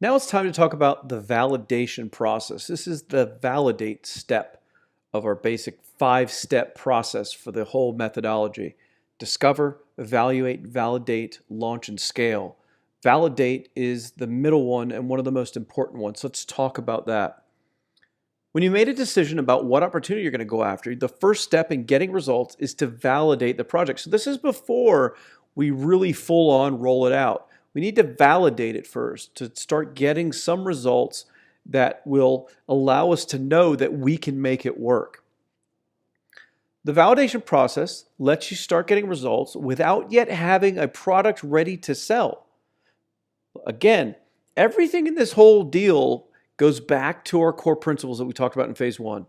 Now it's time to talk about the validation process. This is the validate step of our basic 5-step process for the whole methodology. Discover, evaluate, validate, launch, and scale. Validate is the middle one and one of the most important ones. So let's talk about that. When you made a decision about what opportunity you're going to go after, the first step in getting results is to validate the project. So this is before we really full on roll it out. We need to validate it first to start getting some results that will allow us to know that we can make it work. The validation process lets you start getting results without yet having a product ready to sell. Again, everything in this whole deal goes back to our core principles that we talked about in phase one.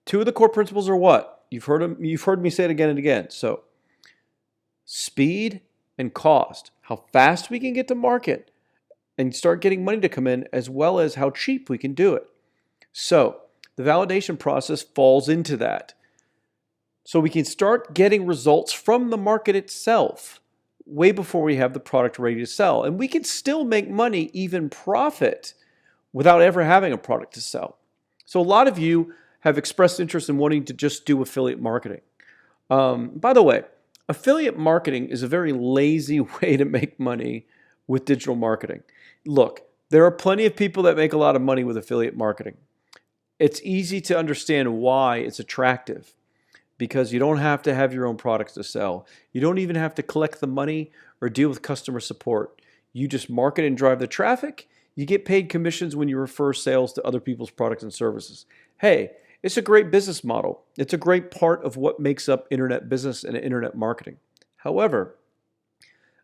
Two of the core principles are what? You've heard me say it again and again. So, speed and cost, how fast we can get to market and start getting money to come in, as well as how cheap we can do it. So, the validation process falls into that. So we can start getting results from the market itself way before we have the product ready to sell. And we can still make money, even profit, without ever having a product to sell. So a lot of you have expressed interest in wanting to just do affiliate marketing. By the way, affiliate marketing is a very lazy way to make money with digital marketing. Look, there are plenty of people that make a lot of money with affiliate marketing. It's easy to understand why it's attractive because you don't have to have your own products to sell. You don't even have to collect the money or deal with customer support. You just market and drive the traffic. You get paid commissions when you refer sales to other people's products and services. Hey, it's a great business model. It's a great part of what makes up internet business and internet marketing. However,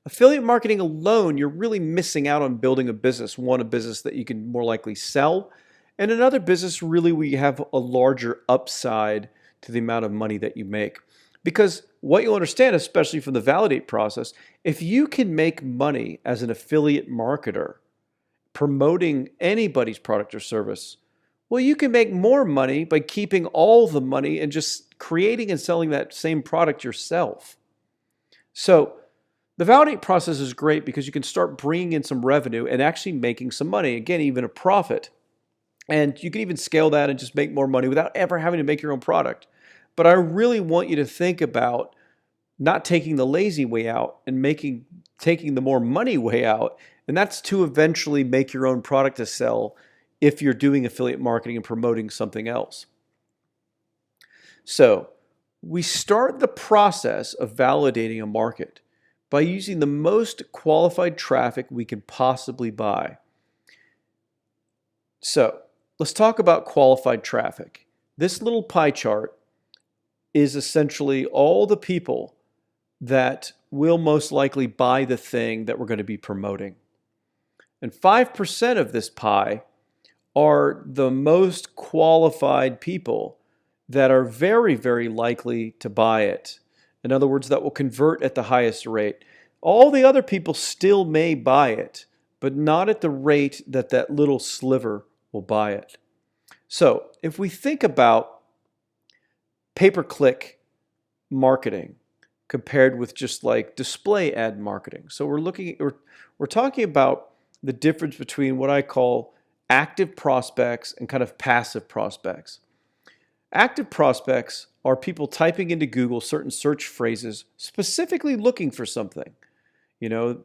affiliate marketing alone, you're really missing out on building a business. One, a business that you can more likely sell, and another business really where you have a larger upside to the amount of money that you make. Because what you'll understand, especially from the validate process, if you can make money as an affiliate marketer promoting anybody's product or service, well, you can make more money by keeping all the money and just creating and selling that same product yourself. So the validate process is great because you can start bringing in some revenue and actually making some money, again, even a profit. And you can even scale that and just make more money without ever having to make your own product. But I really want you to think about not taking the lazy way out and taking the more money way out. And that's to eventually make your own product to sell if you're doing affiliate marketing and promoting something else. So we start the process of validating a market by using the most qualified traffic we can possibly buy. So let's talk about qualified traffic. This little pie chart is essentially all the people that will most likely buy the thing that we're going to be promoting. And 5% of this pie are the most qualified people that are very, very likely to buy it. In other words, that will convert at the highest rate. All the other people still may buy it, but not at the rate that that little sliver will buy it. So if we think about pay-per-click marketing compared with just like display ad marketing. So we're talking about the difference between what I call active prospects and kind of passive prospects. Active prospects are people typing into Google certain search phrases specifically looking for something. You know,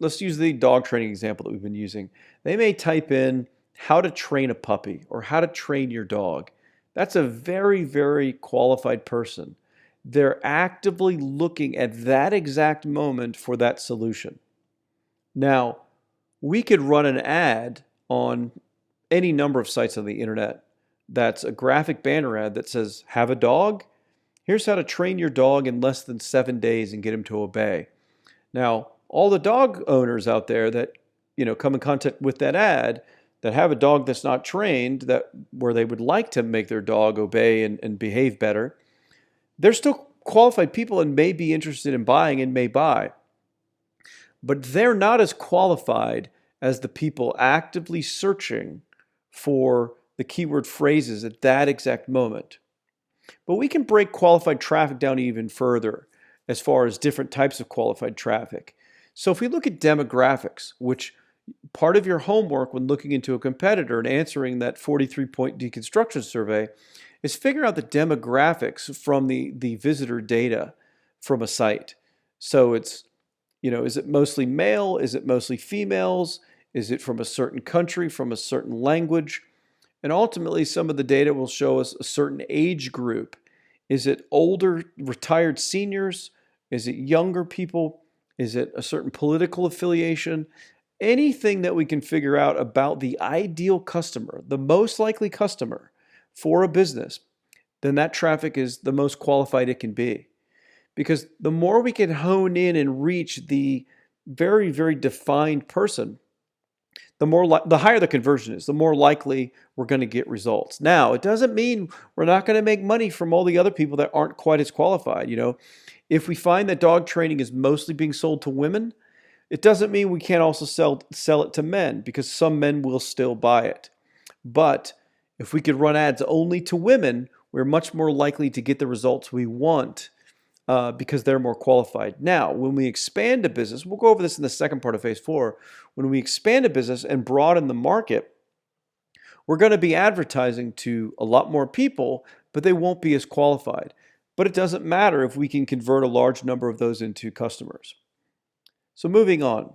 let's use the dog training example that we've been using. They may type in how to train a puppy or how to train your dog. That's a very, very qualified person. They're actively looking at that exact moment for that solution. Now, we could run an ad on any number of sites on the internet that's a graphic banner ad that says, have a dog? Here's how to train your dog in less than 7 days and get him to obey. Now, all the dog owners out there that come in contact with that ad that have a dog that's not trained, where they would like to make their dog obey and behave better, they're still qualified people and may be interested in buying and may buy. But they're not as qualified as the people actively searching for the keyword phrases at that exact moment. But we can break qualified traffic down even further as far as different types of qualified traffic. So if we look at demographics, which Part of your homework when looking into a competitor and answering that 43-point deconstruction survey is figuring out the demographics from the visitor data from a site. So it's, is it mostly male? Is it mostly females? Is it from a certain country, from a certain language? And ultimately, some of the data will show us a certain age group. Is it older, retired seniors? Is it younger people? Is it a certain political affiliation? Anything that we can figure out about the ideal customer, the most likely customer for a business, then that traffic is the most qualified it can be. Because the more we can hone in and reach the very, very defined person, the higher the conversion is, the more likely we're going to get results. Now, it doesn't mean we're not going to make money from all the other people that aren't quite as qualified. If we find that dog training is mostly being sold to women, it doesn't mean we can't also sell it to men, because some men will still buy it. But if we could run ads only to women, we're much more likely to get the results we want because they're more qualified. Now, when we expand a business, we'll go over this in the second part of phase 4. When we expand a business and broaden the market, we're going to be advertising to a lot more people, but they won't be as qualified. But it doesn't matter if we can convert a large number of those into customers. So moving on,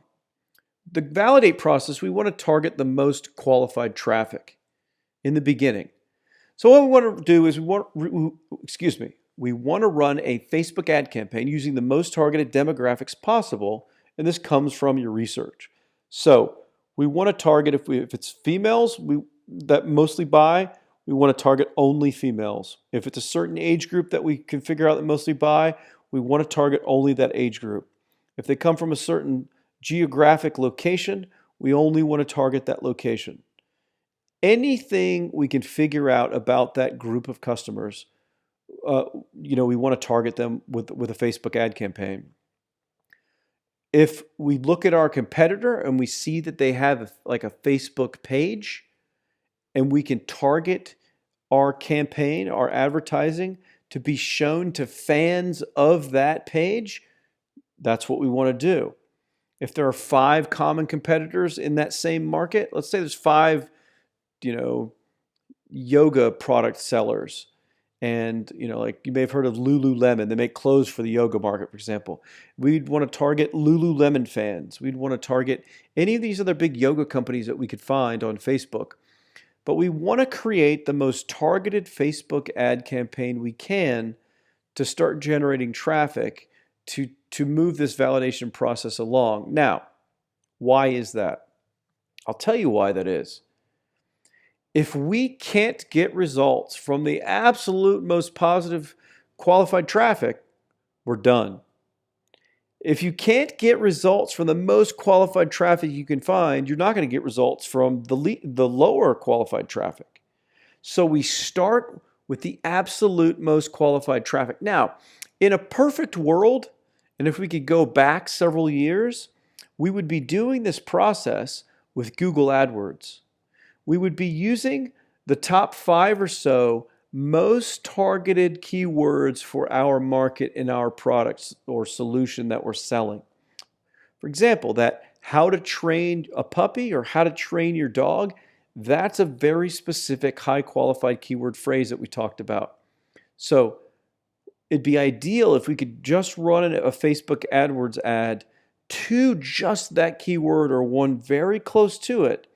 the validate process, we want to target the most qualified traffic in the beginning. So what we want to do is we want to run a Facebook ad campaign using the most targeted demographics possible, and this comes from your research. So we want to target, if it's females that mostly buy, we want to target only females. If it's a certain age group that we can figure out that mostly buy, we want to target only that age group. If they come from a certain geographic location, we only want to target that location. Anything we can figure out about that group of customers, we want to target them with a Facebook ad campaign. If we look at our competitor and we see that they have a Facebook page, and we can target our campaign, our advertising, to be shown to fans of that page, that's what we want to do. If there are 5 common competitors in that same market, let's say there's 5, yoga product sellers. And, like you may have heard of Lululemon. They make clothes for the yoga market, for example. We'd want to target Lululemon fans. We'd want to target any of these other big yoga companies that we could find on Facebook. But we want to create the most targeted Facebook ad campaign we can to start generating traffic to move this validation process along. Now, why is that? I'll tell you why that is. If we can't get results from the absolute most positive qualified traffic, we're done. If you can't get results from the most qualified traffic you can find, you're not going to get results from the lower qualified traffic. So we start with the absolute most qualified traffic. Now, in a perfect world, and if we could go back several years, we would be doing this process with Google AdWords. We would be using the top 5 or so most targeted keywords for our market in our products or solution that we're selling. For example, that how to train a puppy or how to train your dog, that's a very specific, high qualified keyword phrase that we talked about. So it'd be ideal if we could just run a Facebook AdWords ad to just that keyword or one very close to it,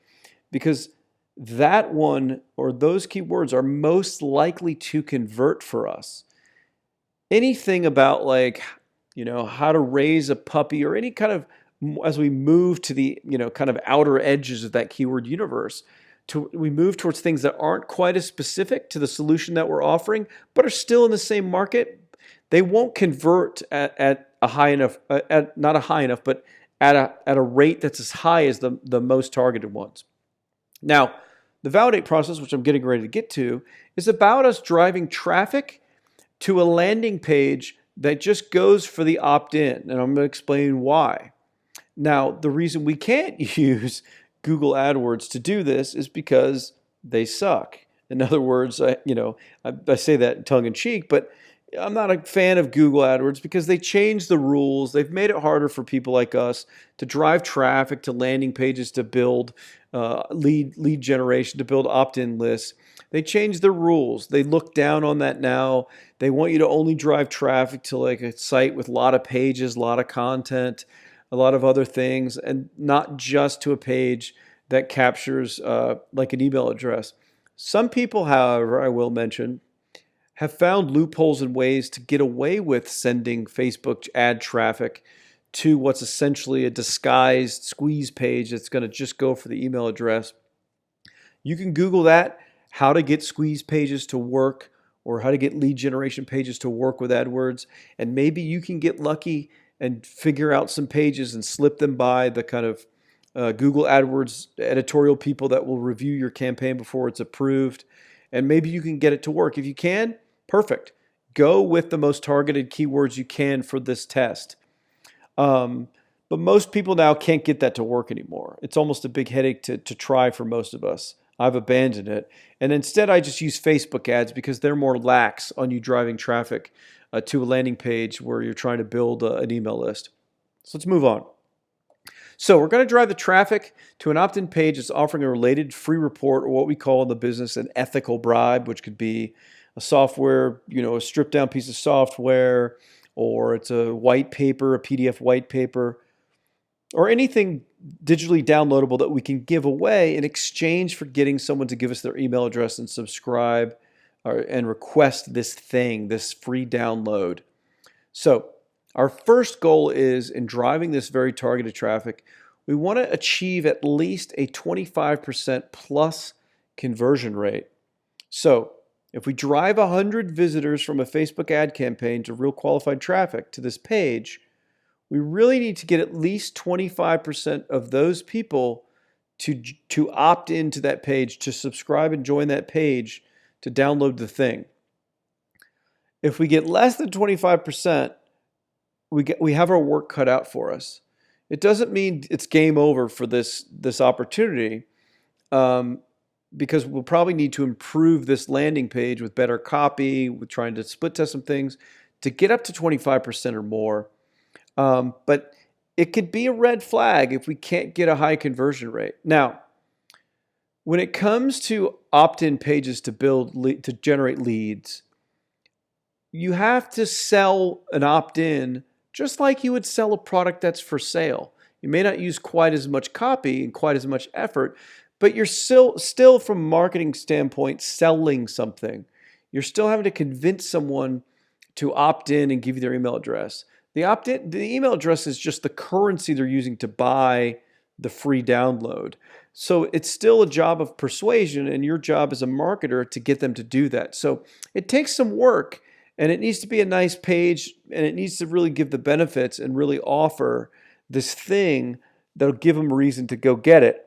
because that one or those keywords are most likely to convert for us. Anything about how to raise a puppy or any kind of, as we move to the, kind of outer edges of that keyword universe, we move towards things that aren't quite as specific to the solution that we're offering, but are still in the same market. They won't convert at a high enough, not a high enough, but at a rate that's as high as the most targeted ones. Now, the validate process, which I'm getting ready to get to, is about us driving traffic to a landing page that just goes for the opt-in, and I'm going to explain why. Now, the reason we can't use Google AdWords to do this is because they suck. In other words, I say that tongue in cheek, but I'm not a fan of Google AdWords because they changed the rules. They've made it harder for people like us to drive traffic to landing pages, to build lead generation, to build opt-in lists. They changed the rules. They look down on that now. They want you to only drive traffic to like a site with a lot of pages, a lot of content, a lot of other things, and not just to a page that captures like an email address. Some people, however, I will mention, have found loopholes and ways to get away with sending Facebook ad traffic to what's essentially a disguised squeeze page that's going to just go for the email address. You can Google that, how to get squeeze pages to work, or how to get lead generation pages to work with AdWords, and maybe you can get lucky and figure out some pages and slip them by the kind of Google AdWords editorial people that will review your campaign before it's approved, and maybe you can get it to work. If you can, perfect. Go with the most targeted keywords you can for this test. But most people now can't get that to work anymore. It's almost a big headache to try for most of us. I've abandoned it. And instead, I just use Facebook ads because they're more lax on you driving traffic to a landing page where you're trying to build an email list. So let's move on. So we're going to drive the traffic to an opt-in page that's offering a related free report, or what we call in the business an ethical bribe, which could be a software, a stripped down piece of software, or it's a white paper, a PDF white paper, or anything digitally downloadable that we can give away in exchange for getting someone to give us their email address and subscribe and request this thing, this free download. So our first goal is, in driving this very targeted traffic, we want to achieve at least a 25% plus conversion rate. So if we drive 100 visitors from a Facebook ad campaign to real qualified traffic to this page, we really need to get at least 25% of those people to opt into that page, to subscribe and join that page, to download the thing. If we get less than 25%, we have our work cut out for us. It doesn't mean it's game over for this opportunity, because we'll probably need to improve this landing page with better copy, with trying to split test some things to get up to 25% or more. But it could be a red flag if we can't get a high conversion rate. Now, when it comes to opt-in pages to generate leads, you have to sell an opt-in just like you would sell a product that's for sale. You may not use quite as much copy and quite as much effort, but you're still from a marketing standpoint selling something. You're still having to convince someone to opt in and give you their email address. The email address is just the currency they're using to buy the free download. So it's still a job of persuasion, and your job as a marketer to get them to do that. So it takes some work, and it needs to be a nice page, and it needs to really give the benefits and really offer this thing that'll give them a reason to go get it,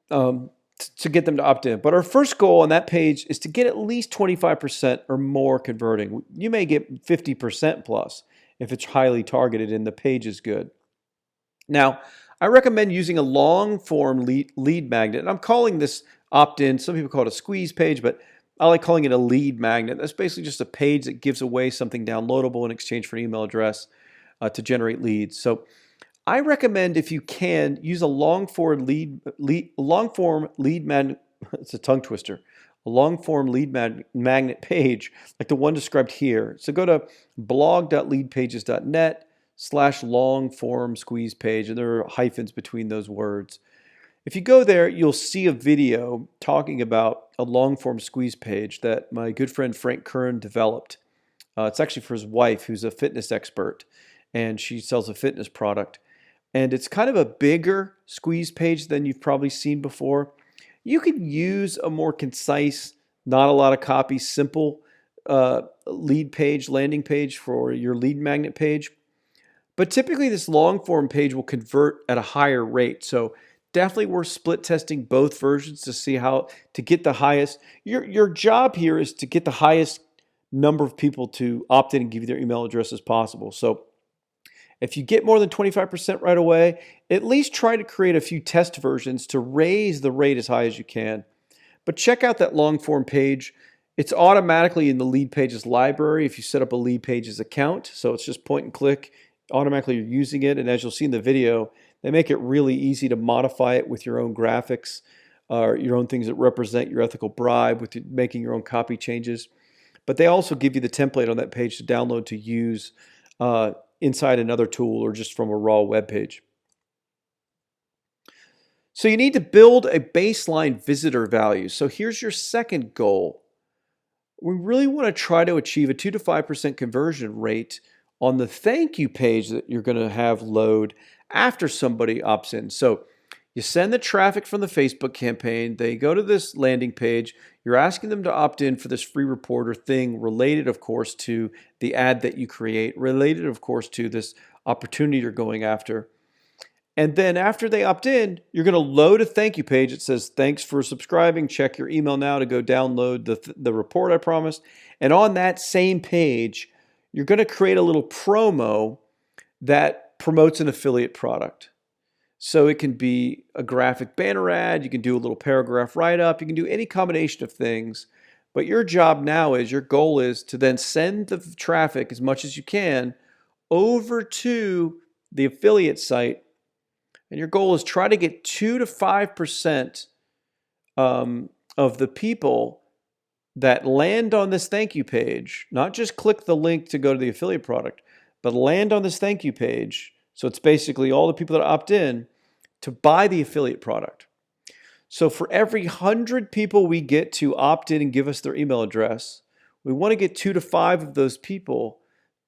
to get them to opt in. But our first goal on that page is to get at least 25% or more converting. You may get 50% plus if it's highly targeted and the page is good. Now, I recommend using a long form lead magnet. And I'm calling this opt-in. Some people call it a squeeze page, but I like calling it a lead magnet. That's basically just a page that gives away something downloadable in exchange for an email address to generate leads. So I recommend, if you can, use a long form lead magnet. It's a tongue twister. A long form lead magnet page like the one described here. So go to blog.leadpages.net/long form squeeze page, and there are hyphens between those words. If you go there, you'll see a video talking about a long form squeeze page that my good friend Frank Kern developed. It's actually for his wife, who's a fitness expert, and she sells a fitness product. And it's kind of a bigger squeeze page than you've probably seen before. You could use a more concise, not a lot of copy, simple landing page for your lead magnet page. But typically this long form page will convert at a higher rate. So definitely worth split testing both versions to see how to get the highest. Your job here is to get the highest number of people to opt in and give you their email address as possible. So if you get more than 25% right away, at least try to create a few test versions to raise the rate as high as you can. But check out that long form page. It's automatically in the Lead Pages library if you set up a Lead Pages account. So it's just point and click. Automatically you're using it. And as you'll see in the video, they make it really easy to modify it with your own graphics or your own things that represent your ethical bribe with making your own copy changes. But they also give you the template on that page to download to use inside another tool or just from a raw web page. So you need to build a baseline visitor value. So here's your second goal. We really want to try to achieve a 2 to 5% conversion rate on the thank you page that you're going to have load after somebody opts in. So you send the traffic from the Facebook campaign, they go to this landing page, you're asking them to opt in for this free reporter thing related, of course, to the ad that you create, related, of course, to this opportunity you're going after. And then after they opt in, you're going to load a thank you page. It says, thanks for subscribing. Check your email now to go download the report I promised. And on that same page, you're going to create a little promo that promotes an affiliate product. So it can be a graphic banner ad. You can do a little paragraph write-up. You can do any combination of things. But your job now is, your goal is to then send the traffic as much as you can over to the affiliate site. And your goal is try to get 2 to 5% of the people that land on this thank you page, not just click the link to go to the affiliate product, but land on this thank you page. So it's basically all the people that opt in to buy the affiliate product. So for every 100 people we get to opt in and give us their email address, we want to get 2 to 5 of those people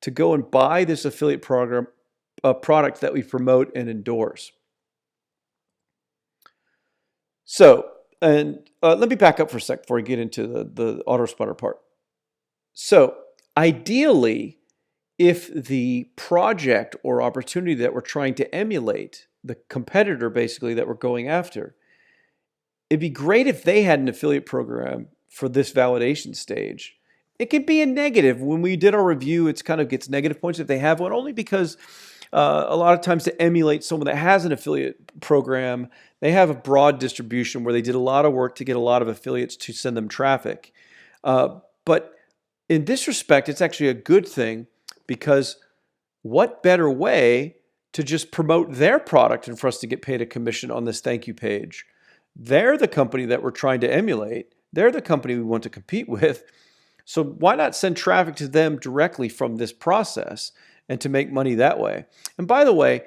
to go and buy this affiliate program, product that we promote and endorse. So, and let me back up for a sec before I get into the autoresponder part. So ideally, if the project or opportunity that we're trying to emulate, the competitor basically that we're going after, it'd be great if they had an affiliate program for this validation stage. It could be a negative. When we did our review, it's kind of gets negative points if they have one, only because a lot of times to emulate someone that has an affiliate program, they have a broad distribution where they did a lot of work to get a lot of affiliates to send them traffic. But in this respect, it's actually a good thing, because what better way to just promote their product and for us to get paid a commission on this thank you page? They're the company that we're trying to emulate. They're the company we want to compete with. So why not send traffic to them directly from this process and to make money that way? And by the way,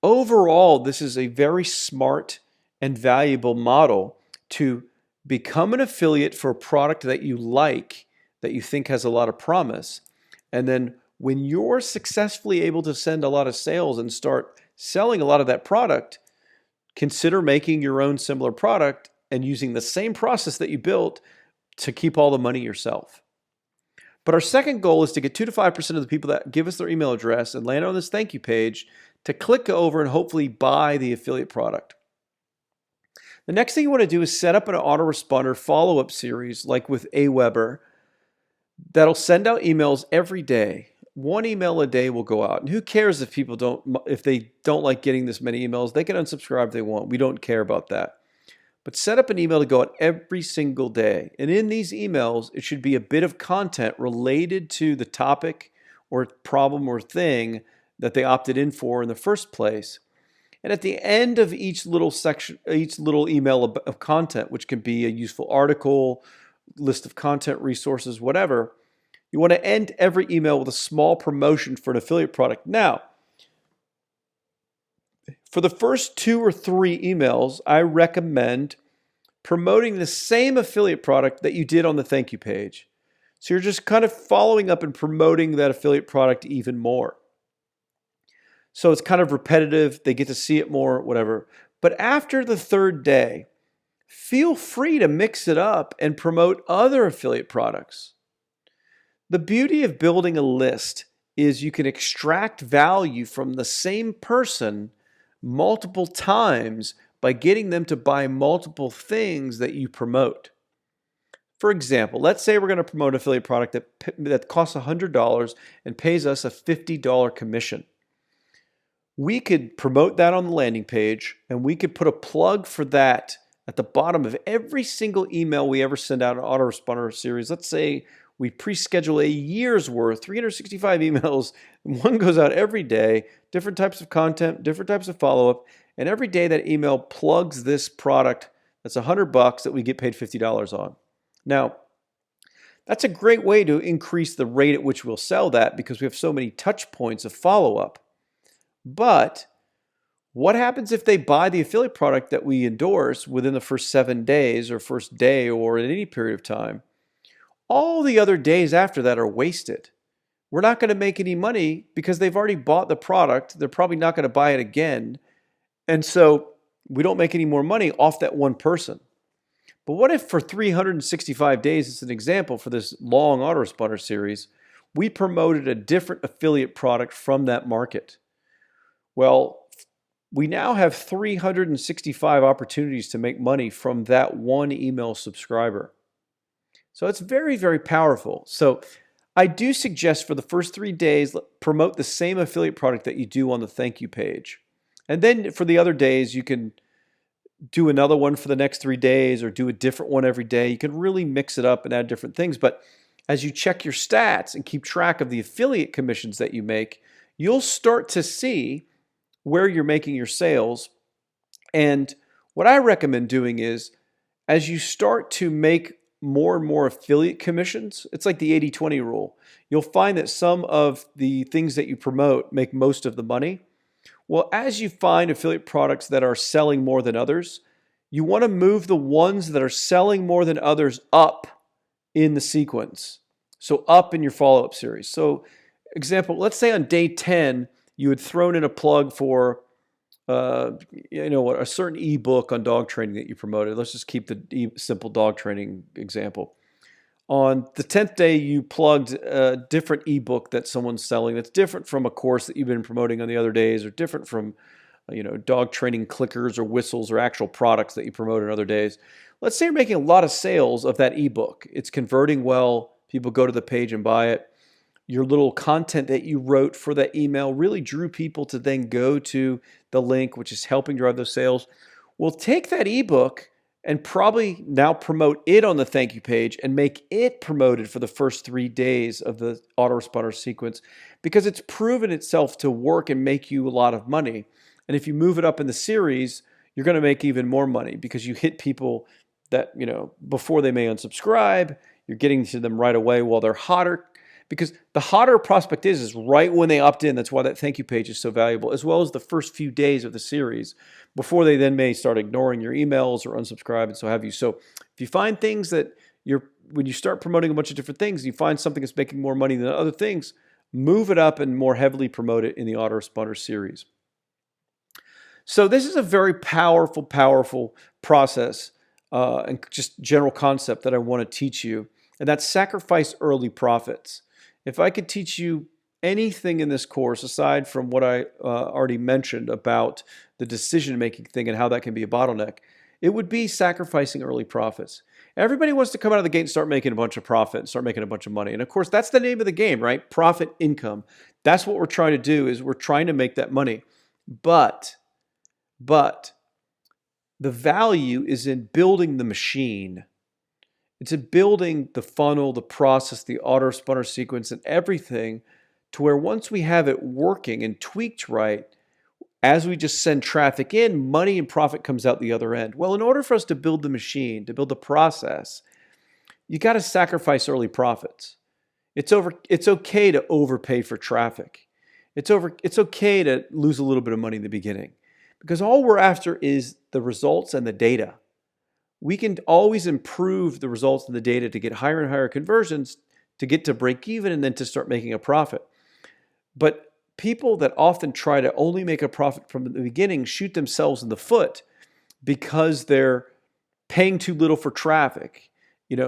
overall, this is a very smart and valuable model to become an affiliate for a product that you like, that you think has a lot of promise. And then when you're successfully able to send a lot of sales and start selling a lot of that product, consider making your own similar product and using the same process that you built to keep all the money yourself. But our second goal is to get 2 to 5% of the people that give us their email address and land on this thank you page to click over and hopefully buy the affiliate product. The next thing you want to do is set up an autoresponder follow-up series like with Aweber that'll send out emails every day. 1 email a day will go out. And who cares if they don't like getting this many emails? They can unsubscribe if they want. We don't care about that. But set up an email to go out every single day. And in these emails, it should be a bit of content related to the topic or problem or thing that they opted in for in the first place. And at the end of each little section, each little email of content, which can be a useful article, list of content resources, whatever, you want to end every email with a small promotion for an affiliate product. Now, for the first 2 or 3 emails, I recommend promoting the same affiliate product that you did on the thank you page. So you're just kind of following up and promoting that affiliate product even more. So it's kind of repetitive. They get to see it more, whatever. But after the 3rd day, feel free to mix it up and promote other affiliate products. The beauty of building a list is you can extract value from the same person multiple times by getting them to buy multiple things that you promote. For example, let's say we're going to promote an affiliate product that costs $100 and pays us a $50 commission. We could promote that on the landing page, and we could put a plug for that at the bottom of every single email we ever send out an autoresponder series, let's say we pre-schedule a year's worth, 365 emails, one goes out every day, different types of content, different types of follow-up, and every day that email plugs this product that's $100 that we get paid $50 on. Now, that's a great way to increase the rate at which we'll sell that because we have so many touch points of follow-up. But what happens if they buy the affiliate product that we endorse within the first 7 days or first day or in any period of time? All the other days after that are wasted. We're not going to make any money because they've already bought the product. They're probably not going to buy it again. And so we don't make any more money off that one person. But what if for 365 days, as an example for this long autoresponder series, we promoted a different affiliate product from that market? Well, we now have 365 opportunities to make money from that one email subscriber. So it's very, very powerful. So I do suggest for the first 3 days, promote the same affiliate product that you do on the thank you page. And then for the other days, you can do another one for the next 3 days or do a different one every day. You can really mix it up and add different things. But as you check your stats and keep track of the affiliate commissions that you make, you'll start to see where you're making your sales. And what I recommend doing is as you start to make more and more affiliate commissions, it's like the 80-20 rule. You'll find that some of the things that you promote make most of the money. Well, as you find affiliate products that are selling more than others, you want to move the ones that are selling more than others up in the sequence. So up in your follow-up series. So example, let's say on day 10, you had thrown in a plug for a certain ebook on dog training that you promoted. Let's just keep the simple dog training example. On the 10th day, you plugged a different ebook that someone's selling that's different from a course that you've been promoting on the other days, or different from dog training clickers or whistles or actual products that you promote on other days. Let's say you're making a lot of sales of that ebook. It's converting well. People go to the page and buy it. Your little content that you wrote for that email really drew people to then go to the link, which is helping drive those sales. We'll take that ebook and probably now promote it on the thank you page and make it promoted for the first 3 days of the autoresponder sequence because it's proven itself to work and make you a lot of money. And if you move it up in the series, you're going to make even more money because you hit people that, before they may unsubscribe, you're getting to them right away while they're hotter. Because the hotter a prospect is right when they opt in. That's why that thank you page is so valuable, as well as the first few days of the series before they then may start ignoring your emails or unsubscribe and so have you. So if you find things that when you start promoting a bunch of different things, you find something that's making more money than other things, move it up and more heavily promote it in the autoresponder series. So this is a very powerful, powerful process and just general concept that I want to teach you, and that's sacrifice early profits. If I could teach you anything in this course, aside from what I already mentioned about the decision-making thing and how that can be a bottleneck, it would be sacrificing early profits. Everybody wants to come out of the gate and start making a bunch of profit and start making a bunch of money. And of course, that's the name of the game, right? Profit, income. That's what we're trying to do, is we're trying to make that money. But the value is in building the machine. It's in building the funnel, the process, the autoresponder sequence, and everything to where once we have it working and tweaked right, as we just send traffic in, money and profit comes out the other end. Well, in order for us to build the machine, to build the process, you got to sacrifice early profits. It's okay to overpay for traffic. It's okay to lose a little bit of money in the beginning, because all we're after is the results and the data. We can always improve the results and the data to get higher and higher conversions, to get to break even, and then to start making a profit. But people that often try to only make a profit from the beginning shoot themselves in the foot because they're paying too little for traffic.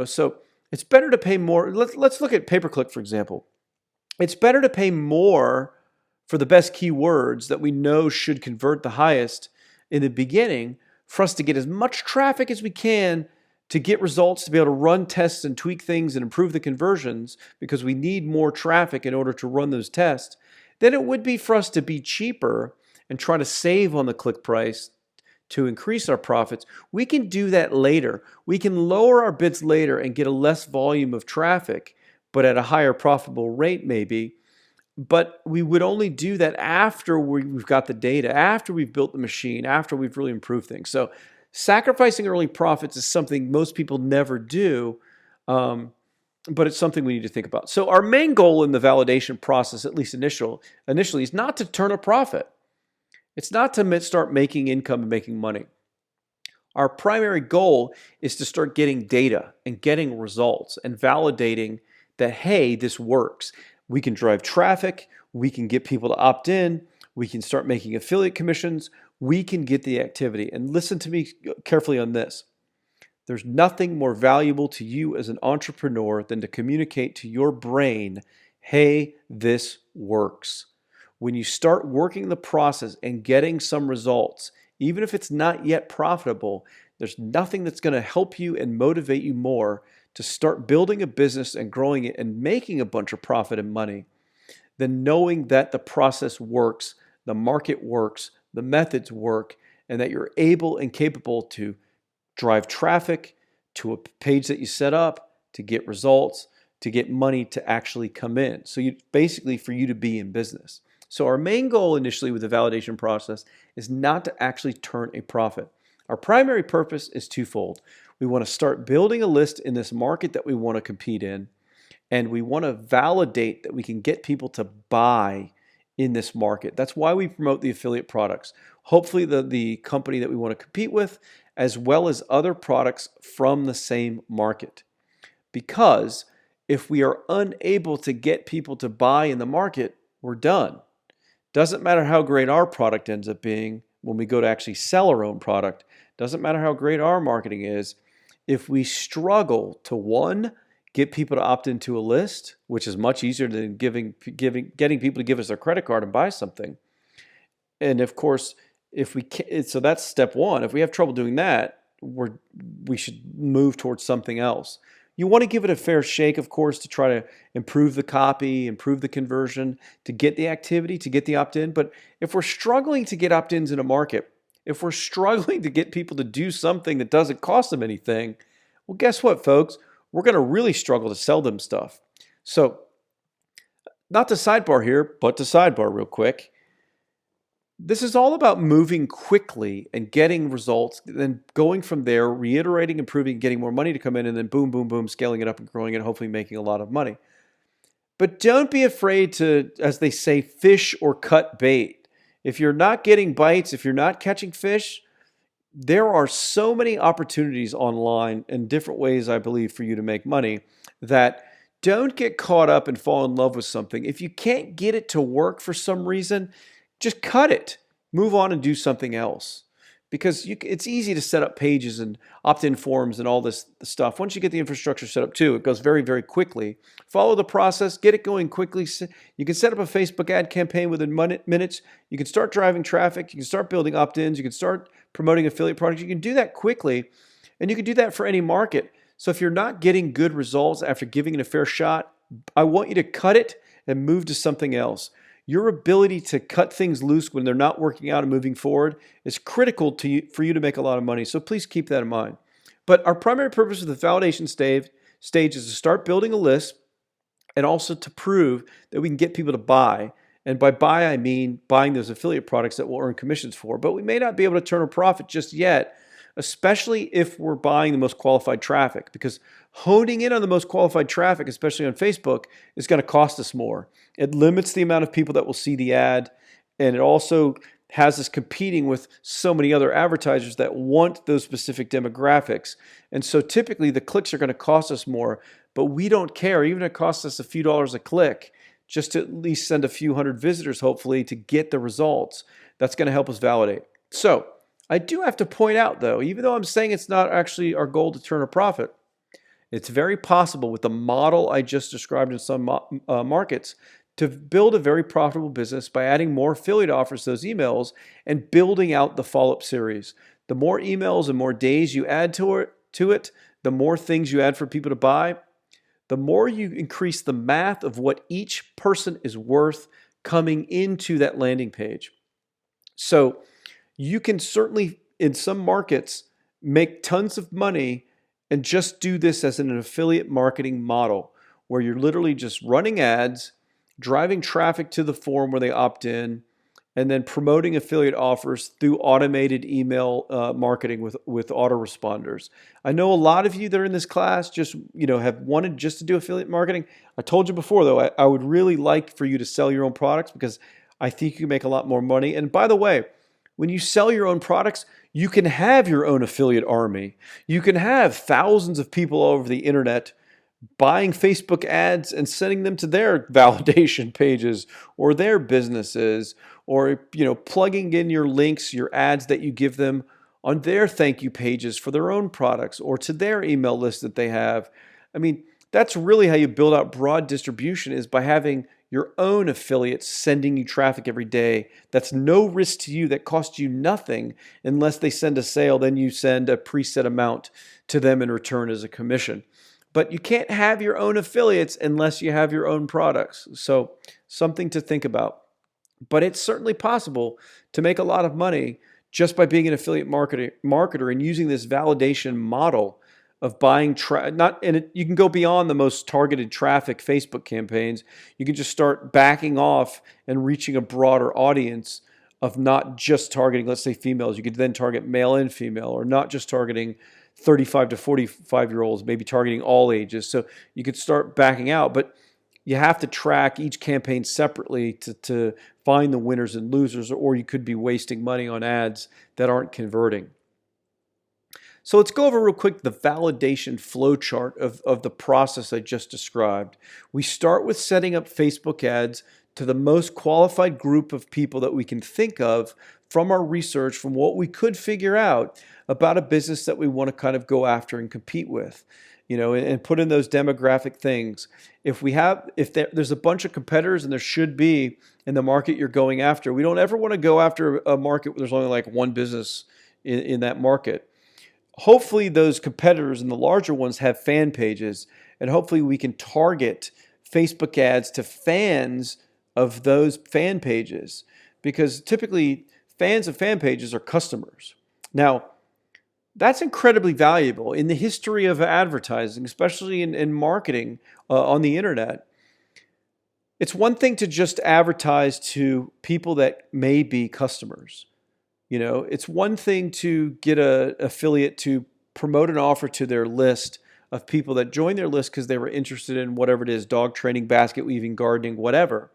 So it's better to pay more. Let's look at pay-per-click, for example. It's better to pay more for the best keywords that we know should convert the highest in the beginning, for us to get as much traffic as we can to get results, to be able to run tests and tweak things and improve the conversions, because we need more traffic in order to run those tests, than it would be for us to be cheaper and try to save on the click price to increase our profits, we can do that later. We can lower our bids later and get a less volume of traffic, but at a higher profitable rate maybe. But we would only do that after we've got the data, after we've built the machine, after we've really improved things. So sacrificing early profits is something most people never do, but it's something we need to think about. So our main goal in the validation process, at least initially, is not to turn a profit. It's not to start making income and making money. Our primary goal is to start getting data and getting results and validating that, hey, this works. We can drive traffic, we can get people to opt in, we can start making affiliate commissions, we can get the activity. And listen to me carefully on this. There's nothing more valuable to you as an entrepreneur than to communicate to your brain, hey, this works. When you start working the process and getting some results, even if it's not yet profitable, there's nothing that's going to help you and motivate you more to start building a business and growing it and making a bunch of profit and money than knowing that the process works, the market works, the methods work, and that you're able and capable to drive traffic to a page that you set up, to get results, to get money to actually come in. So basically for you to be in business. So our main goal initially with the validation process is not to actually turn a profit. Our primary purpose is twofold. We want to start building a list in this market that we want to compete in, and we want to validate that we can get people to buy in this market. That's why we promote the affiliate products. Hopefully the company that we want to compete with, as well as other products from the same market. Because if we are unable to get people to buy in the market, we're done. Doesn't matter how great our product ends up being when we go to actually sell our own product. Doesn't matter how great our marketing is. If we struggle to, one, get people to opt into a list, which is much easier than getting people to give us their credit card and buy something. And of course, so that's step one. If we have trouble doing that, we should move towards something else. You want to give it a fair shake, of course, to try to improve the copy, improve the conversion, to get the activity, to get the opt-in. But if we're struggling to get opt-ins in a market, if we're struggling to get people to do something that doesn't cost them anything, well, guess what, folks? We're going to really struggle to sell them stuff. So, not to sidebar here, but to sidebar real quick. This is all about moving quickly and getting results, then going from there, reiterating, improving, getting more money to come in, and then boom, boom, boom, scaling it up and growing it, hopefully making a lot of money. But don't be afraid to, as they say, fish or cut bait. If you're not getting bites, if you're not catching fish, there are so many opportunities online in different ways, I believe, for you to make money that don't get caught up and fall in love with something. If you can't get it to work for some reason, just cut it. Move on and do something else. Because it's easy to set up pages and opt-in forms and all this stuff. Once you get the infrastructure set up too, it goes very, very quickly. Follow the process, get it going quickly. You can set up a Facebook ad campaign within minutes. You can start driving traffic. You can start building opt-ins. You can start promoting affiliate products. You can do that quickly, and you can do that for any market. So if you're not getting good results after giving it a fair shot, I want you to cut it and move to something else. Your ability to cut things loose when they're not working out and moving forward is critical to you, for you to make a lot of money. So please keep that in mind. But our primary purpose of the validation stage is to start building a list and also to prove that we can get people to buy. And by buy, I mean buying those affiliate products that we'll earn commissions for. But we may not be able to turn a profit just yet, especially if we're buying the most qualified traffic, because honing in on the most qualified traffic, especially on Facebook, is going to cost us more. It limits the amount of people that will see the ad, and it also has us competing with so many other advertisers that want those specific demographics. And so typically the clicks are going to cost us more, but we don't care. Even if it costs us a few dollars a click, just to at least send a few hundred visitors, hopefully, to get the results, that's going to help us validate. So I do have to point out, though, even though I'm saying it's not actually our goal to turn a profit, it's very possible with the model I just described in some markets to build a very profitable business by adding more affiliate offers to those emails and building out the follow-up series. The more emails and more days you add to it, the more things you add for people to buy, the more you increase the math of what each person is worth coming into that landing page. So you can certainly in some markets make tons of money and just do this as an affiliate marketing model where you're literally just running ads, driving traffic to the forum where they opt in, and then promoting affiliate offers through automated email marketing with autoresponders. I know a lot of you that are in this class just have wanted just to do affiliate marketing. I told you before, though, I would really like for you to sell your own products because I think you can make a lot more money. And by the way, when you sell your own products, you can have your own affiliate army. You can have thousands of people all over the internet buying Facebook ads and sending them to their validation pages or their businesses, or plugging in your links, your ads that you give them on their thank you pages for their own products or to their email list that they have. I mean, that's really how you build out broad distribution, is by having your own affiliates sending you traffic every day. That's no risk to you, that costs you nothing unless they send a sale. Then you send a preset amount to them in return as a commission. But you can't have your own affiliates unless you have your own products. So something to think about. But it's certainly possible to make a lot of money just by being an affiliate marketer and using this validation model of buying you can go beyond the most targeted traffic Facebook campaigns. You can just start backing off and reaching a broader audience of not just targeting, let's say, females. You could then target male and female, or not just targeting 35 to 45-year-olds, maybe targeting all ages. So you could start backing out, but you have to track each campaign separately to find the winners and losers, or you could be wasting money on ads that aren't converting. So let's go over real quick the validation flow chart of the process I just described. We start with setting up Facebook ads to the most qualified group of people that we can think of from our research, from what we could figure out about a business that we want to kind of go after and compete with, and put in those demographic things. If there's a bunch of competitors, and there should be in the market you're going after, we don't ever want to go after a market where there's only like one business in that market. Hopefully those competitors and the larger ones have fan pages, and hopefully we can target Facebook ads to fans of those fan pages, because typically fans of fan pages are customers. Now, that's incredibly valuable in the history of advertising, especially in marketing on the internet. It's one thing to just advertise to people that may be customers. It's one thing to get an affiliate to promote an offer to their list of people that join their list because they were interested in whatever it is, dog training, basket weaving, gardening, whatever.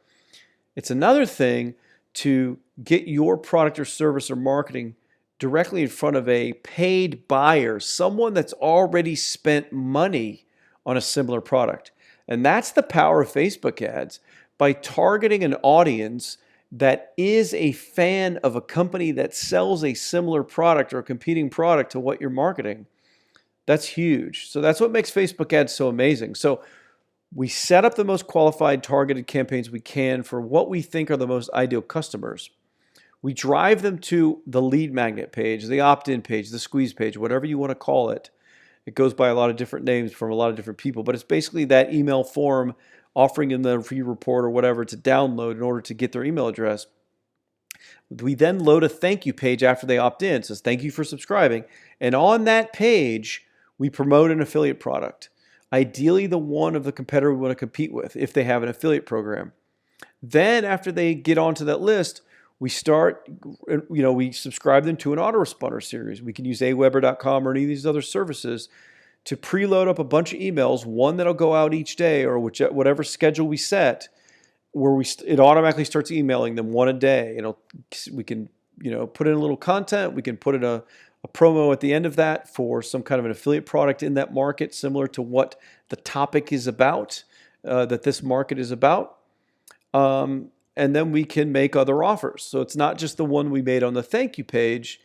It's another thing to get your product or service or marketing directly in front of a paid buyer, someone that's already spent money on a similar product. And that's the power of Facebook ads. By targeting an audience that is a fan of a company that sells a similar product or a competing product to what you're marketing, that's huge. So that's what makes Facebook ads so amazing. So we set up the most qualified targeted campaigns we can for what we think are the most ideal customers. We drive them to the lead magnet page, the opt-in page, the squeeze page, whatever you want to call it. It goes by a lot of different names from a lot of different people, but it's basically that email form offering them the free report or whatever to download in order to get their email address. We then load a thank you page after they opt in. It says, thank you for subscribing. And on that page, we promote an affiliate product. Ideally, the one of the competitor we want to compete with if they have an affiliate program. Then after they get onto that list, we subscribe them to an autoresponder series. We can use aweber.com or any of these other services to preload up a bunch of emails, one that'll go out each day or whatever schedule we set, where it automatically starts emailing them one a day. We can put in a little content. We can put in a promo at the end of that for some kind of an affiliate product in that market, similar to what the topic is about, that this market is about. And then we can make other offers. So it's not just the one we made on the thank you page.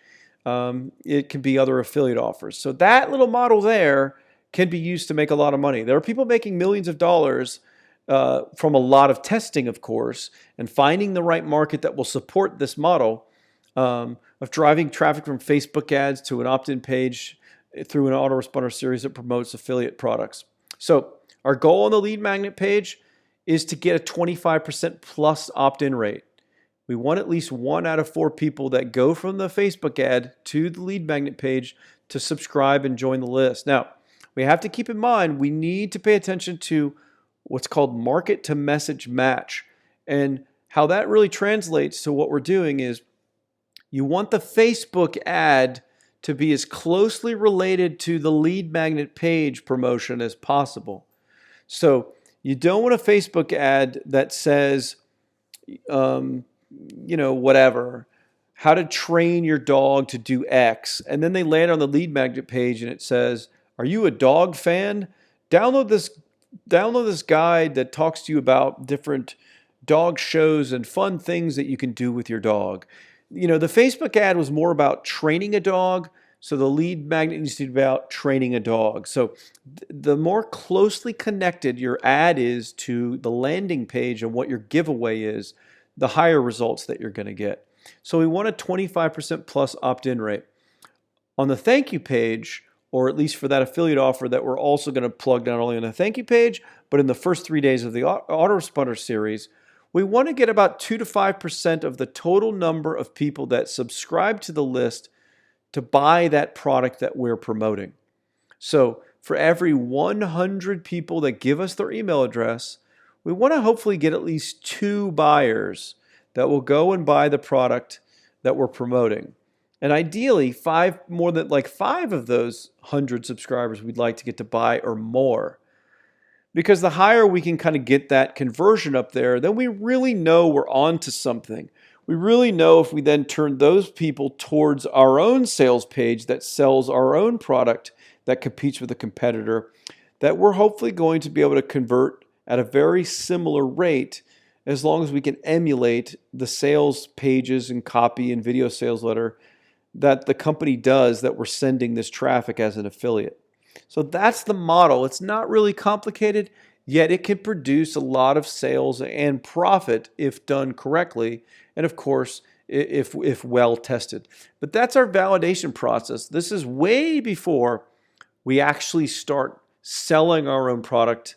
It can be other affiliate offers. So that little model there can be used to make a lot of money. There are people making millions of dollars from a lot of testing, of course, and finding the right market that will support this model of driving traffic from Facebook ads to an opt-in page through an autoresponder series that promotes affiliate products. So our goal on the lead magnet page is to get a 25% plus opt-in rate. We want at least 1 out of 4 people that go from the Facebook ad to the lead magnet page to subscribe and join the list. Now, we have to keep in mind we need to pay attention to what's called market to message match. And how that really translates to what we're doing is you want the Facebook ad to be as closely related to the lead magnet page promotion as possible. So you don't want a Facebook ad that says, whatever, how to train your dog to do X. And then they land on the lead magnet page and it says, are you a dog fan? Download this guide that talks to you about different dog shows and fun things that you can do with your dog. The Facebook ad was more about training a dog. So the lead magnet needs to be about training a dog. So the more closely connected your ad is to the landing page and what your giveaway is, the higher results that you're going to get. So we want a 25% plus opt-in rate. On the thank you page, or at least for that affiliate offer that we're also going to plug not only on the thank you page, but in the first 3 days of the autoresponder series, we want to get about 2 to 5% of the total number of people that subscribe to the list to buy that product that we're promoting. So for every 100 people that give us their email address, we want to hopefully get at least 2 buyers that will go and buy the product that we're promoting. And ideally, 5 of those 100 subscribers we'd like to get to buy or more. Because the higher we can kind of get that conversion up there, then we really know we're on to something. We really know if we then turn those people towards our own sales page that sells our own product that competes with a competitor, that we're hopefully going to be able to convert at a very similar rate as long as we can emulate the sales pages and copy and video sales letter that the company does that we're sending this traffic as an affiliate. So that's the model. It's not really complicated, yet it can produce a lot of sales and profit if done correctly, and of course, if well tested. But that's our validation process. This is way before we actually start selling our own product,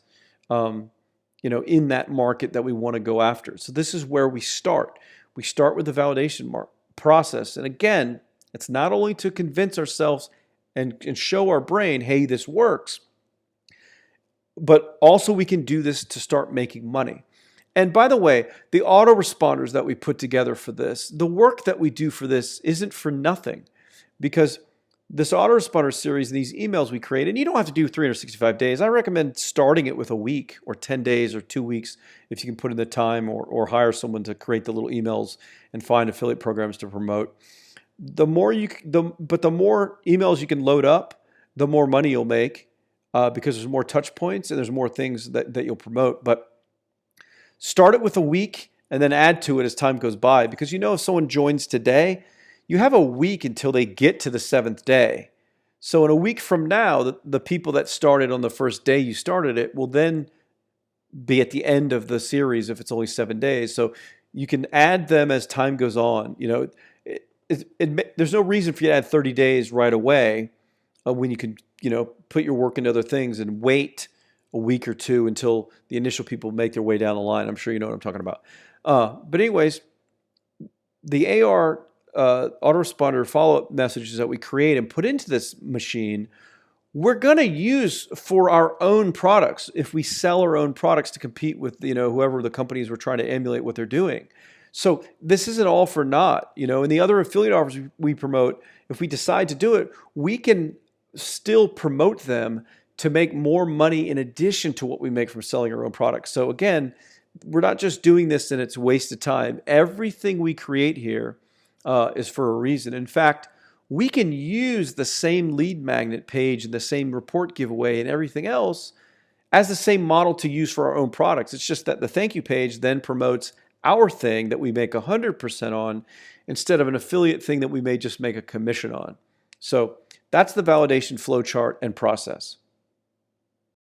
in that market that we want to go after. So this is where we start. We start with the validation process. And again, it's not only to convince ourselves and show our brain, hey, this works, but also we can do this to start making money. And by the way, the autoresponders that we put together for this, the work that we do for this isn't for nothing, because this autoresponder series and these emails we create, and you don't have to do 365 days. I recommend starting it with a week or 10 days or 2 weeks if you can put in the time, or hire someone to create the little emails and find affiliate programs to promote. The more emails you can load up, the more money you'll make, because there's more touch points and there's more things that you'll promote. But start it with a week and then add to it as time goes by, because if someone joins today, you have a week until they get to the 7th day. So in a week from now, the people that started on the first day you started it will then be at the end of the series if it's only 7 days. So you can add them as time goes on. There's no reason for you to add 30 days right away when you can, put your work into other things and wait a week or two until the initial people make their way down the line. I'm sure you know what I'm talking about. But anyways, the AR autoresponder follow-up messages that we create and put into this machine, we're going to use for our own products if we sell our own products to compete with whoever the companies we're trying to emulate what they're doing. So this isn't all for naught. And the other affiliate offers we promote, if we decide to do it, we can still promote them to make more money in addition to what we make from selling our own products. So again, we're not just doing this and it's a waste of time. Everything we create here is for a reason. In fact, we can use the same lead magnet page and the same report giveaway and everything else as the same model to use for our own products. It's just that the thank you page then promotes our thing that we make 100% on, instead of an affiliate thing that we may just make a commission on. So that's the validation flow chart and process.